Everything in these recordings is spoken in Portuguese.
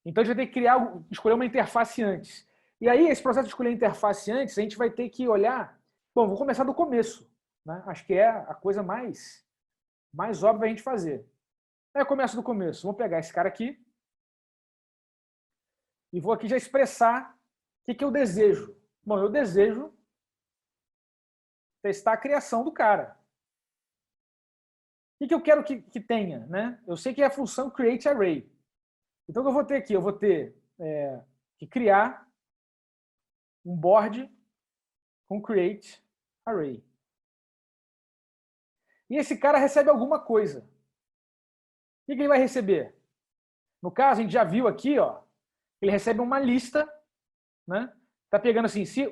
Então a gente vai ter que escolher uma interface antes. E aí, esse processo de escolher a interface antes, a gente vai ter que olhar... Bom, vou começar do começo. Né? Acho que é a coisa mais óbvia a gente fazer. Aí eu começo do começo. Vou pegar esse cara aqui e vou aqui já expressar o que eu desejo. Bom, eu desejo testar a criação do cara. O que eu quero que tenha? Né? Eu sei que é a função createArray. Então, o que eu vou ter aqui? Eu vou ter que criar um board com createArray. E esse cara recebe alguma coisa. O que ele vai receber? No caso, a gente já viu aqui, ó, ele recebe uma lista, né? Tá pegando assim, se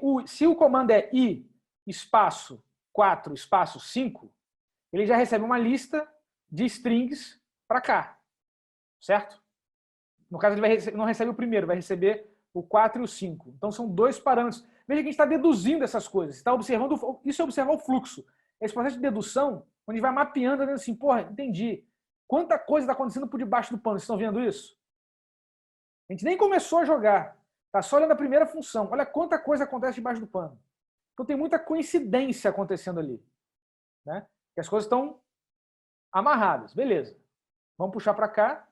o comando é i espaço 4 espaço 5, ele já recebe uma lista de strings para cá, certo? No caso, ele não recebe o primeiro, vai receber o 4 e o 5. Então, são dois parâmetros. Veja que a gente está deduzindo essas coisas. Está observando, isso é observar o fluxo. Esse processo de dedução, onde a gente vai mapeando, dizendo assim, porra, entendi. Quanta coisa está acontecendo por debaixo do pano. Vocês estão vendo isso? A gente nem começou a jogar. Está só olhando a primeira função. Olha quanta coisa acontece debaixo do pano. Então, tem muita coincidência acontecendo ali. Né? Que as coisas estão amarradas. Beleza. Vamos puxar para cá.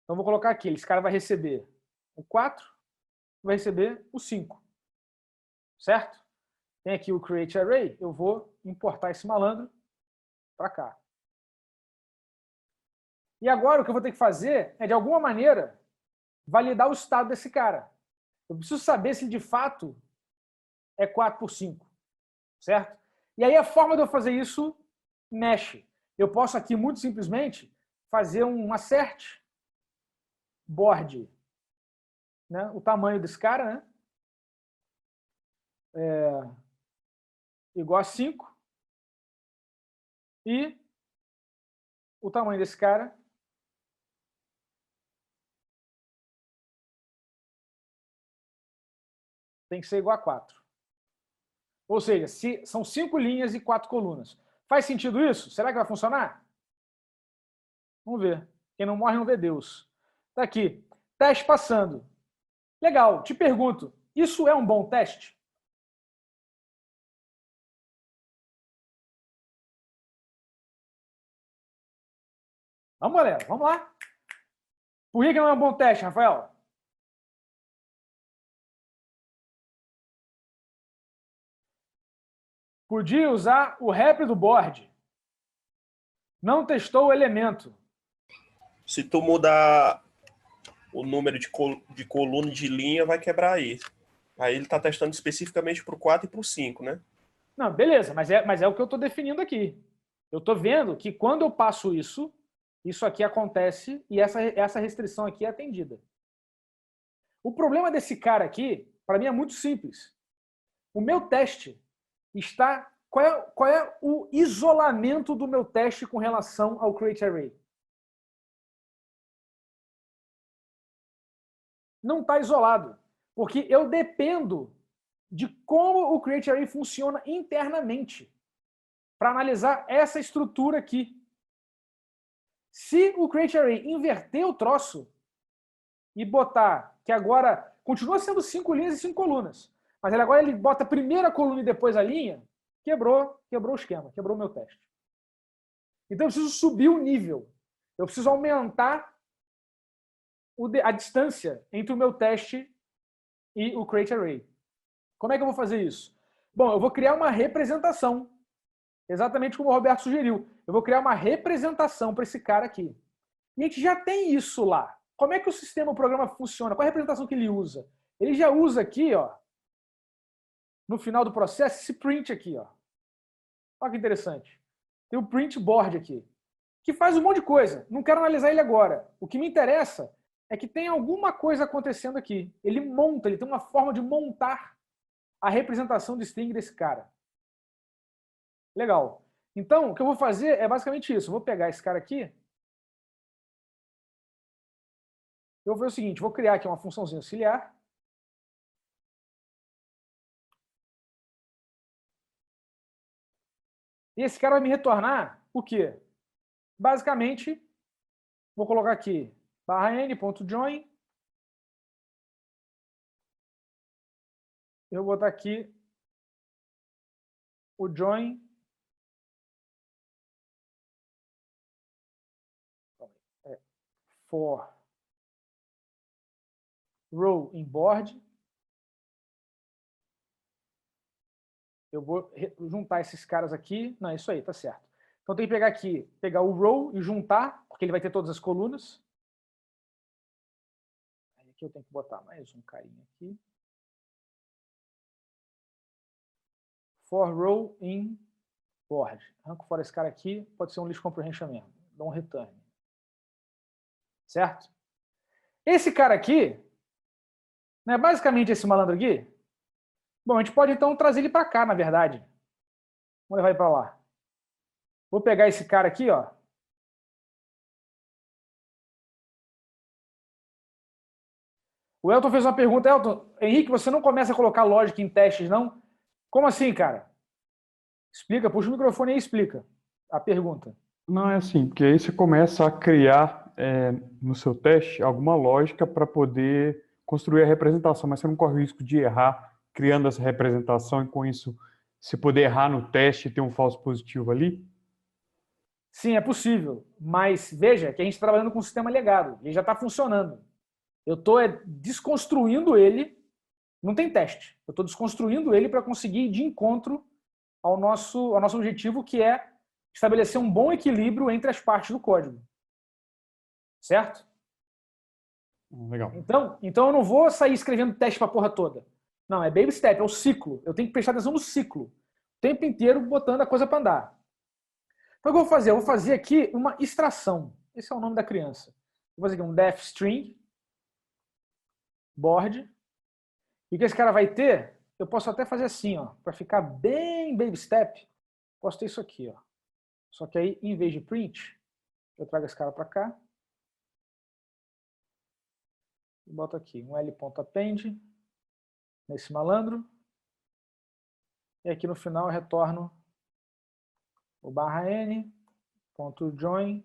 Então, vou colocar aqui. Esse cara vai receber o 4, vai receber o 5. Certo? Tem aqui o createArray. Eu vou importar esse malandro para cá. E agora o que eu vou ter que fazer é, de alguma maneira, validar o estado desse cara. Eu preciso saber se de fato é 4 por 5. Certo? E aí a forma de eu fazer isso mexe. Eu posso aqui, muito simplesmente, fazer um assert board, né? O tamanho desse cara, né? Igual a 5. E o tamanho desse cara tem que ser igual a 4. Ou seja, se são 5 linhas e 4 colunas. Faz sentido isso? Será que vai funcionar? Vamos ver. Quem não morre não vê Deus. Está aqui. Teste passando. Legal. Te pergunto, isso é um bom teste? Vamos, galera. Vamos lá. Por que não é um bom teste, Rafael? Podia usar o rep do board. Não testou o elemento. Se tu mudar o número de coluna de linha, vai quebrar aí. Aí ele está testando especificamente para o 4 e para o 5, né? Não, beleza, mas é o que eu estou definindo aqui. Eu estou vendo que quando eu passo isso, isso aqui acontece e essa restrição aqui é atendida. O problema desse cara aqui, para mim, é muito simples. O meu teste está... Qual é o isolamento do meu teste com relação ao createArray? Não está isolado, porque eu dependo de como o createArray funciona internamente para analisar essa estrutura aqui. Se o createArray inverter o troço e botar que agora continua sendo 5 linhas e 5 colunas, mas agora ele bota a primeira coluna e depois a linha, quebrou o esquema, quebrou o meu teste. Então eu preciso subir o nível. Eu preciso aumentar a distância entre o meu teste e o createArray. Como é que eu vou fazer isso? Bom, eu vou criar uma representação. Exatamente como o Roberto sugeriu. Eu vou criar uma representação para esse cara aqui. E a gente já tem isso lá. Como é que o sistema, o programa funciona? Qual é a representação que ele usa? Ele já usa aqui, ó, no final do processo, esse print aqui. Ó. Olha que interessante. Tem o print board aqui, que faz um monte de coisa. Não quero analisar ele agora. O que me interessa é que tem alguma coisa acontecendo aqui. Ele monta, ele tem uma forma de montar a representação de string desse cara. Legal. Então, o que eu vou fazer é basicamente isso. Eu vou pegar esse cara aqui. Eu vou fazer o seguinte, vou criar aqui uma funçãozinha auxiliar. E esse cara vai me retornar o quê? Basicamente, vou colocar aqui /n.join. Eu vou botar aqui o join for row in board. Eu vou juntar esses caras aqui. Não, isso aí, tá certo. Então tem que pegar aqui, pegar o row e juntar, porque ele vai ter todas as colunas. Aí aqui eu tenho que botar mais um carinha aqui. For row in board. Arranco fora esse cara aqui, pode ser um list comprehension mesmo. Dá um return. Certo? Esse cara aqui, né, basicamente esse malandro aqui, bom, a gente pode então trazer ele para cá, na verdade. Vamos levar ele para lá. Vou pegar esse cara aqui, ó. O Elton fez uma pergunta. Elton, Henrique, você não começa a colocar lógica em testes, não? Como assim, cara? Explica, puxa o microfone aí e explica a pergunta. Não, é assim, porque aí você começa a criar no seu teste alguma lógica para poder construir a representação, mas você não corre o risco de errar criando essa representação e com isso você poder errar no teste e ter um falso positivo ali? Sim, é possível, mas veja que a gente está trabalhando com um sistema legado, ele já está funcionando. Eu estou desconstruindo ele, não tem teste, eu estou desconstruindo ele para conseguir ir de encontro ao nosso objetivo, que é estabelecer um bom equilíbrio entre as partes do código. Certo? Legal. Então eu não vou sair escrevendo teste para a porra toda. Não, é baby step, é o ciclo. Eu tenho que prestar atenção no ciclo. O tempo inteiro botando a coisa para andar. Então o que eu vou fazer? Eu vou fazer aqui uma extração. Esse é o nome da criança. Vou fazer aqui um def string board. E o que esse cara vai ter, eu posso até fazer assim, ó, para ficar bem baby step, posso ter isso aqui, ó. Só que aí, em vez de print, eu trago esse cara para cá. E boto aqui um l.append nesse malandro. E aqui no final eu retorno o /n.join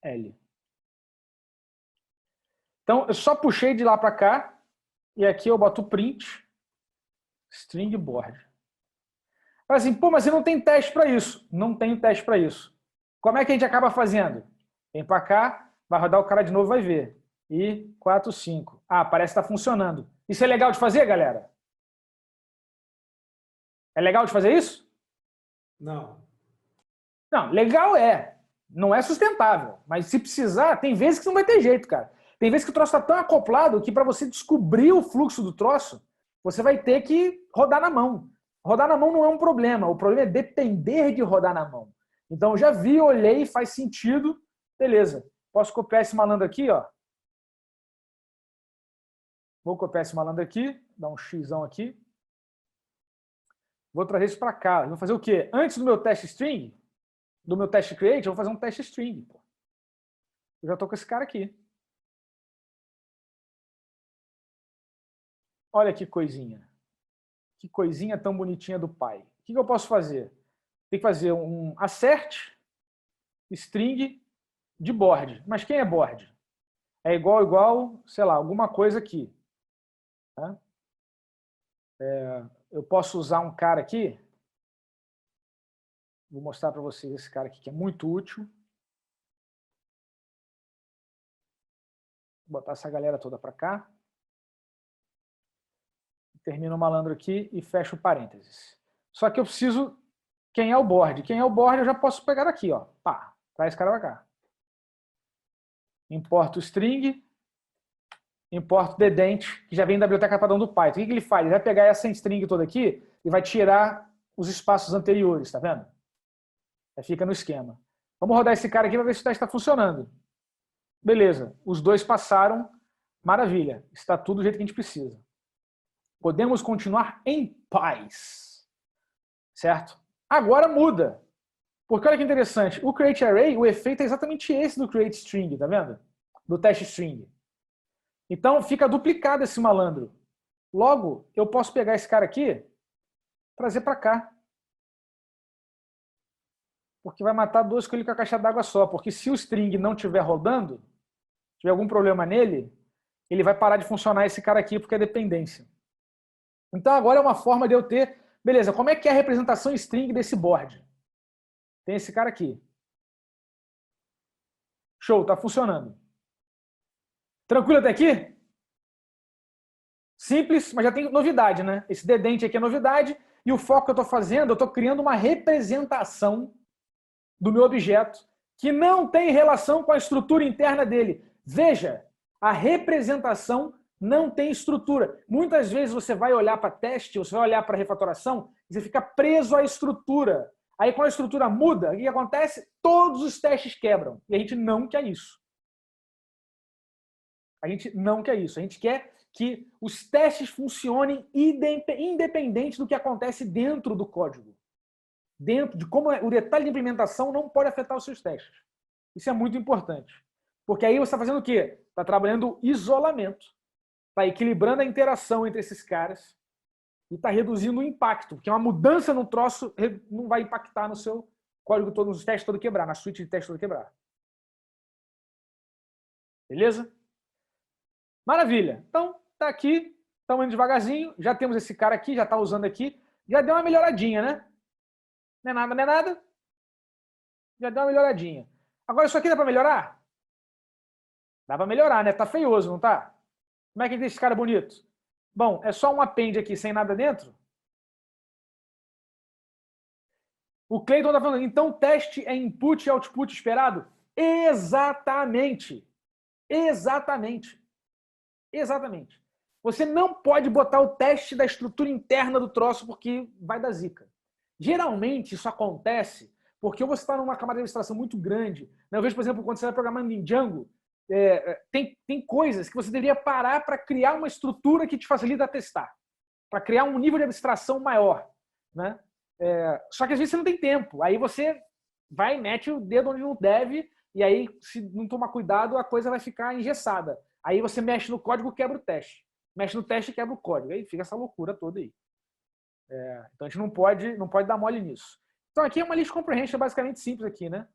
l. Então, eu só puxei de lá para cá. E aqui eu boto o print string board. Fala assim, pô, mas você não tem teste para isso. Não tenho teste para isso. Como é que a gente acaba fazendo? Vem para cá, vai rodar o cara de novo, vai ver. E 4, 5. Ah, parece que está funcionando. Isso é legal de fazer, galera? É legal de fazer isso? Não. Não, legal é. Não é sustentável. Mas se precisar, tem vezes que não vai ter jeito, cara. Tem vezes que o troço está tão acoplado que para você descobrir o fluxo do troço, você vai ter que rodar na mão. Rodar na mão não é um problema. O problema é depender de rodar na mão. Então, eu já vi, olhei, faz sentido. Beleza. Posso copiar esse malandro aqui, ó. Vou copiar esse malandro aqui, dar um xão aqui. Vou trazer isso para cá. Vou fazer o quê? Antes do meu teste string, do meu teste create, eu vou fazer um teste string. Pô. Eu já estou com esse cara aqui. Olha que coisinha. Que coisinha tão bonitinha do pai. O que eu posso fazer? Tem que fazer um assert string de board. Mas quem é board? É igual, sei lá, alguma coisa aqui. Tá? Eu posso usar um cara aqui. Vou mostrar para vocês esse cara aqui que é muito útil. Vou botar essa galera toda para cá. Termino o malandro aqui e fecho parênteses. Só que eu preciso... Quem é o board? Quem é o board eu já posso pegar daqui, ó. Pá, traz esse cara para cá. Importo o string, importo o dedente, que já vem da biblioteca padrão do Python. O que ele faz? Ele vai pegar essa string toda aqui e vai tirar os espaços anteriores, tá vendo? Aí fica no esquema. Vamos rodar esse cara aqui para ver se o teste está funcionando. Beleza, os dois passaram, maravilha. Está tudo do jeito que a gente precisa. Podemos continuar em paz. Certo? Agora muda. Porque olha que interessante, o create array, o efeito é exatamente esse do create string, tá vendo? Do teste string. Então fica duplicado esse malandro. Logo, eu posso pegar esse cara aqui, trazer para cá. Porque vai matar duas coelhos com a caixa d'água só. Porque se o string não estiver rodando, tiver algum problema nele, ele vai parar de funcionar esse cara aqui porque é dependência. Então agora é uma forma de eu ter, beleza, como é que é a representação string desse board? Tem esse cara aqui. Show, tá funcionando. Tranquilo até aqui? Simples, mas já tem novidade, né? Esse dedente aqui é novidade, e o foco que eu estou fazendo, eu estou criando uma representação do meu objeto que não tem relação com a estrutura interna dele. Veja, a representação não tem estrutura. Muitas vezes você vai olhar para teste, você vai olhar para refatoração, e você fica preso à estrutura. Aí quando a estrutura muda, o que acontece? Todos os testes quebram. E a gente não quer isso. A gente não quer isso. A gente quer que os testes funcionem independente do que acontece dentro do código. Dentro de como o detalhe de implementação não pode afetar os seus testes. Isso é muito importante. Porque aí você está fazendo o quê? Está trabalhando isolamento, está equilibrando a interação entre esses caras e está reduzindo o impacto. Porque uma mudança no troço não vai impactar no seu código todo, nos testes todo quebrar, na suite de testes todo quebrar. Beleza? Maravilha. Então, tá aqui, estamos indo devagarzinho, já temos esse cara aqui, já está usando aqui, já deu uma melhoradinha, né? Não é nada, não é nada. Já deu uma melhoradinha. Agora, isso aqui dá para melhorar? Dá para melhorar, né? Tá feioso, não tá? Como é que deixa esse cara bonito? Bom, é só um append aqui sem nada dentro? O Clayton está falando, então teste é input e output esperado? Exatamente. Exatamente. Exatamente. Você não pode botar o teste da estrutura interna do troço porque vai dar zica. Geralmente isso acontece porque você está numa camada de abstração muito grande. Eu vejo, por exemplo, quando você vai programando em Django, tem coisas que você deveria parar para criar uma estrutura que te facilita testar, para criar um nível de abstração maior. Né? Só que às vezes você não tem tempo. Aí você vai e mete o dedo onde não deve, e aí, se não tomar cuidado, a coisa vai ficar engessada. Aí você mexe no código, quebra o teste. Mexe no teste e quebra o código. Aí fica essa loucura toda aí. Então a gente não pode dar mole nisso. Então aqui é uma list comprehension basicamente simples aqui, né?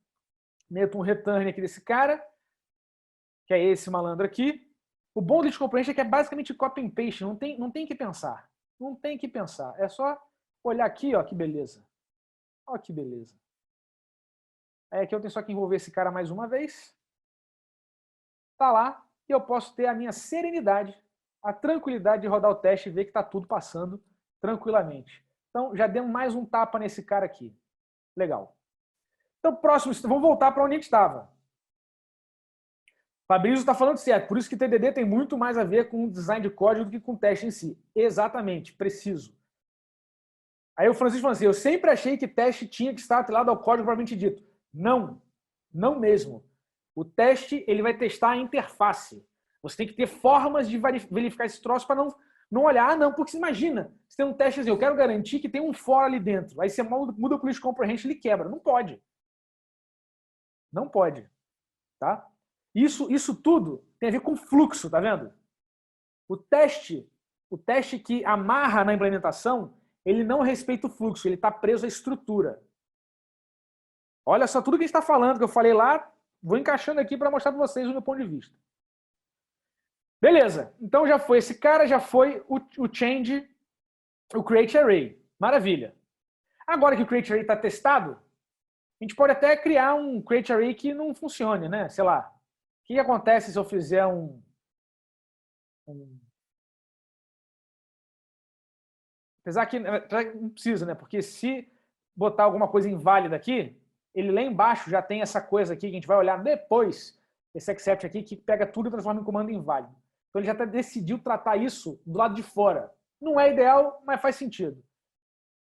Meto um return aqui desse cara, que é esse malandro aqui. O bom do list comprehension é que é basicamente copy and paste, não tem que pensar. Não tem que pensar. É só olhar aqui, ó, que beleza. Ó que beleza. Aí aqui eu tenho só que envolver esse cara mais uma vez. Tá lá. E eu posso ter a minha serenidade, a tranquilidade de rodar o teste e ver que está tudo passando tranquilamente. Então, já demos mais um tapa nesse cara aqui. Legal. Então, próximo, vamos voltar para onde a gente estava. Fabrício está falando certo. Por isso que TDD tem muito mais a ver com design de código do que com teste em si. Exatamente, preciso. Aí o Francisco falou assim, eu sempre achei que teste tinha que estar atrelado ao código propriamente dito. Não, não mesmo. O teste ele vai testar a interface. Você tem que ter formas de verificar esse troço para não olhar, não, porque você imagina, você tem um teste assim, eu quero garantir que tem um for ali dentro. Aí você muda o list comprehension e ele quebra. Não pode. Não pode. Tá? Isso tudo tem a ver com fluxo, tá vendo? O teste que amarra na implementação, ele não respeita o fluxo, ele está preso à estrutura. Olha só tudo que a gente está falando, que eu falei lá, vou encaixando aqui para mostrar para vocês o meu ponto de vista. Beleza, então já foi esse cara, já foi o change, o create array. Maravilha. Agora que o create array está testado, a gente pode até criar um create array que não funcione, né? Sei lá. O que acontece se eu fizer Apesar que não precisa, né? Porque se botar alguma coisa inválida aqui, ele lá embaixo já tem essa coisa aqui que a gente vai olhar depois, esse except aqui, que pega tudo e transforma em comando inválido. Então ele já decidiu tratar isso do lado de fora. Não é ideal, mas faz sentido.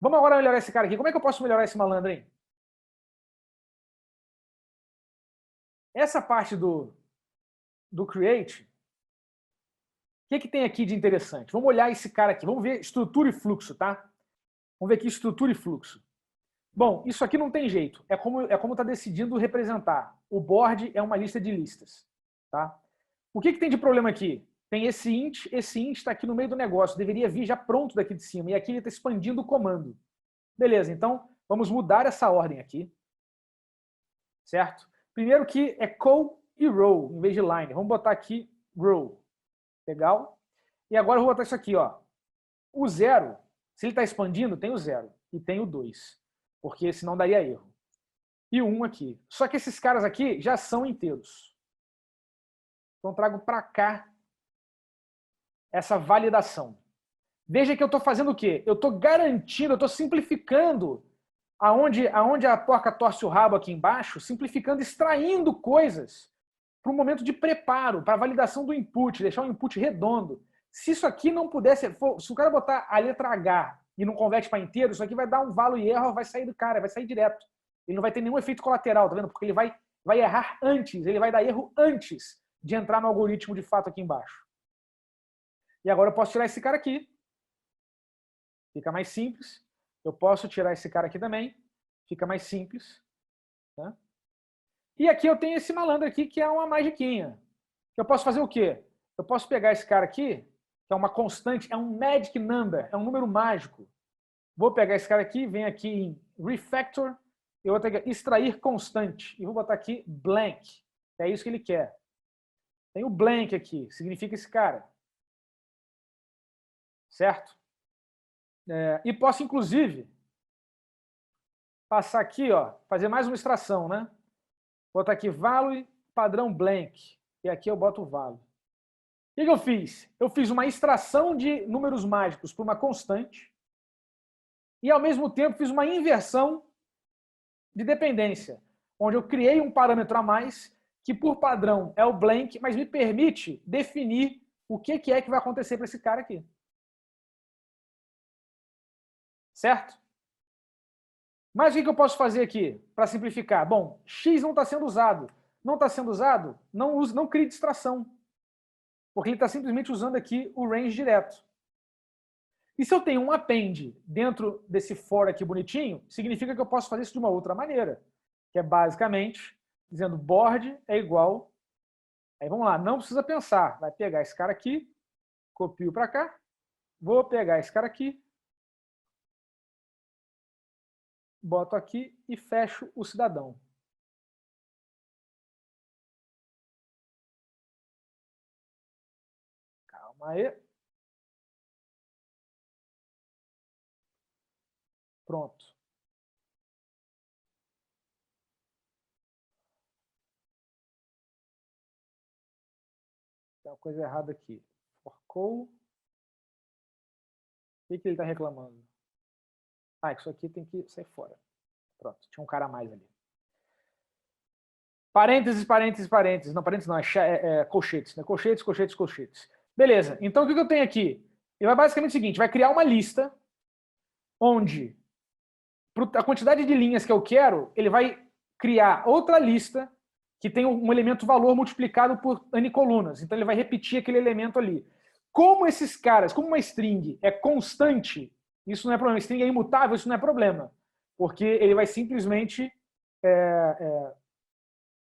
Vamos agora melhorar esse cara aqui. Como é que eu posso melhorar esse malandro, hein? Essa parte do create, o que tem aqui de interessante? Vamos olhar esse cara aqui. Vamos ver estrutura e fluxo, tá? Vamos ver aqui estrutura e fluxo. Bom, isso aqui não tem jeito. É como está decidindo representar. O board é uma lista de listas. Tá? O que tem de problema aqui? Tem esse int está aqui no meio do negócio. Deveria vir já pronto daqui de cima. E aqui ele está expandindo o comando. Beleza, então vamos mudar essa ordem aqui. Certo? Primeiro que é call e row, em vez de line. Vamos botar aqui row. Legal? E agora eu vou botar isso aqui, ó. O 0, se ele está expandindo, tem o 0 e tem o 2, porque senão daria erro. E o 1 aqui. Só que esses caras aqui já são inteiros. Então trago para cá essa validação. Veja que eu estou fazendo o quê? Eu estou garantindo, eu estou simplificando aonde a porca torce o rabo aqui embaixo, simplificando, extraindo coisas para um momento de preparo, para a validação do input, deixar o input redondo. Se isso aqui não pudesse, se o cara botar a letra H e não converte para inteiro, isso aqui vai dar um value erro, vai sair do cara, vai sair direto. Ele não vai ter nenhum efeito colateral, tá vendo? Porque ele vai errar antes, ele vai dar erro antes de entrar no algoritmo de fato aqui embaixo. E agora eu posso tirar esse cara aqui. Fica mais simples. Eu posso tirar esse cara aqui também. Fica mais simples. Tá? E aqui eu tenho esse malandro aqui, que é uma magiquinha. Eu posso fazer o quê? Eu posso pegar esse cara aqui, que é uma constante, é um magic number, é um número mágico. Vou pegar esse cara aqui, venho aqui em refactor, eu vou ter que extrair constante. E vou botar aqui blank. É isso que ele quer. Tem o blank aqui, significa esse cara. Certo? E posso, inclusive, passar aqui, ó, fazer mais uma extração, né? Botar aqui value padrão blank. E aqui eu boto o value. O que eu fiz? Eu fiz uma extração de números mágicos para uma constante e, ao mesmo tempo, fiz uma inversão de dependência, onde eu criei um parâmetro a mais que, por padrão, é o blank, mas me permite definir o que é que vai acontecer para esse cara aqui. Certo? Mas o que eu posso fazer aqui para simplificar? Bom, X não está sendo usado. Não está sendo usado? Não crie distração. Porque ele está simplesmente usando aqui o range direto. E se eu tenho um append dentro desse for aqui bonitinho, significa que eu posso fazer isso de uma outra maneira. Que é basicamente dizendo board é igual. Aí vamos lá, não precisa pensar. Vai pegar esse cara aqui, copio para cá. Vou pegar esse cara aqui, boto aqui e fecho o cidadão. Calma aí. Pronto. Tem uma coisa errada aqui. Forcou. O que ele está reclamando? Ah, isso aqui tem que sair fora. Pronto, tinha um cara a mais ali. Parênteses, parênteses, parênteses. Não, parênteses não, é colchetes, né? Colchetes, colchetes, colchetes. Beleza, então o que eu tenho aqui? Ele vai basicamente o seguinte, vai criar uma lista onde a quantidade de linhas que eu quero, ele vai criar outra lista que tem um elemento valor multiplicado por N colunas. Então ele vai repetir aquele elemento ali. Como esses caras, como uma string é constante, isso não é problema. String é imutável, isso não é problema. Porque ele vai simplesmente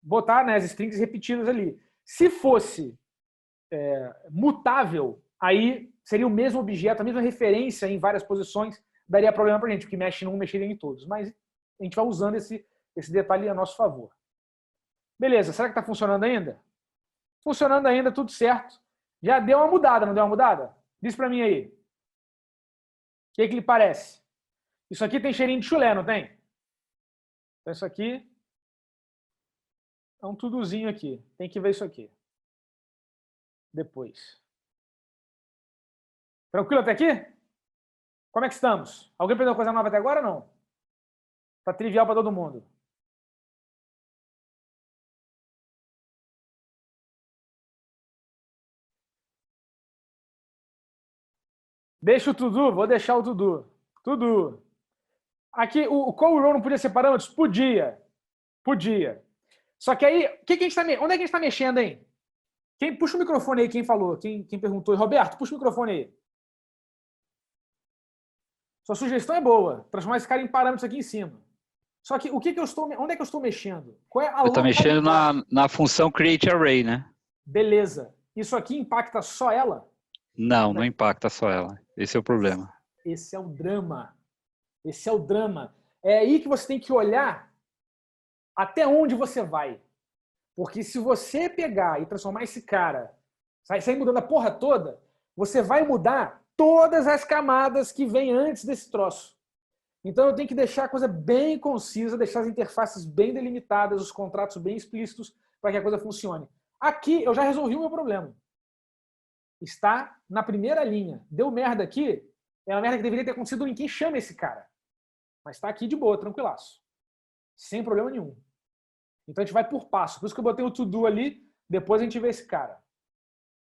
botar, né, as strings repetidas ali. Se fosse mutável, aí seria o mesmo objeto, a mesma referência em várias posições, daria problema para a gente, porque mexe em um, mexeria em todos. Mas a gente vai usando esse detalhe a nosso favor. Beleza, será que está funcionando ainda? Funcionando ainda, tudo certo. Já deu uma mudada, não deu uma mudada? Diz para mim aí. O que lhe parece? Isso aqui tem cheirinho de chulé, não tem? Então isso aqui é um tudozinho aqui. Tem que ver isso aqui. Depois. Tranquilo até aqui? Como é que estamos? Alguém aprendeu coisa nova até agora ou não? Tá trivial para todo mundo. Deixa o tudo, vou deixar o tudo. Tudo. Aqui, o call row não podia ser parâmetros? Podia. Podia. Só que aí, onde é que a gente está mexendo, hein? Puxa o microfone aí, quem falou, quem perguntou. Roberto, puxa o microfone aí. Sua sugestão é boa, transformar esse cara em parâmetros aqui em cima. Só que onde é que eu estou mexendo? Qual é a eu estou mexendo na função createArray, né? Beleza. Isso aqui impacta só ela? Não, não impacta só ela. Esse é o problema. Esse é o drama. Esse é o drama. É aí que você tem que olhar até onde você vai. Porque se você pegar e transformar esse cara, sair mudando a porra toda, você vai mudar todas as camadas que vêm antes desse troço. Então eu tenho que deixar a coisa bem concisa, deixar as interfaces bem delimitadas, os contratos bem explícitos, para que a coisa funcione. Aqui eu já resolvi o meu problema. Está na primeira linha. Deu merda aqui, é uma merda que deveria ter acontecido em quem chama esse cara. Mas está aqui de boa, tranquilaço. Sem problema nenhum. Então a gente vai por passo. Por isso que eu botei o to-do ali, depois a gente vê esse cara.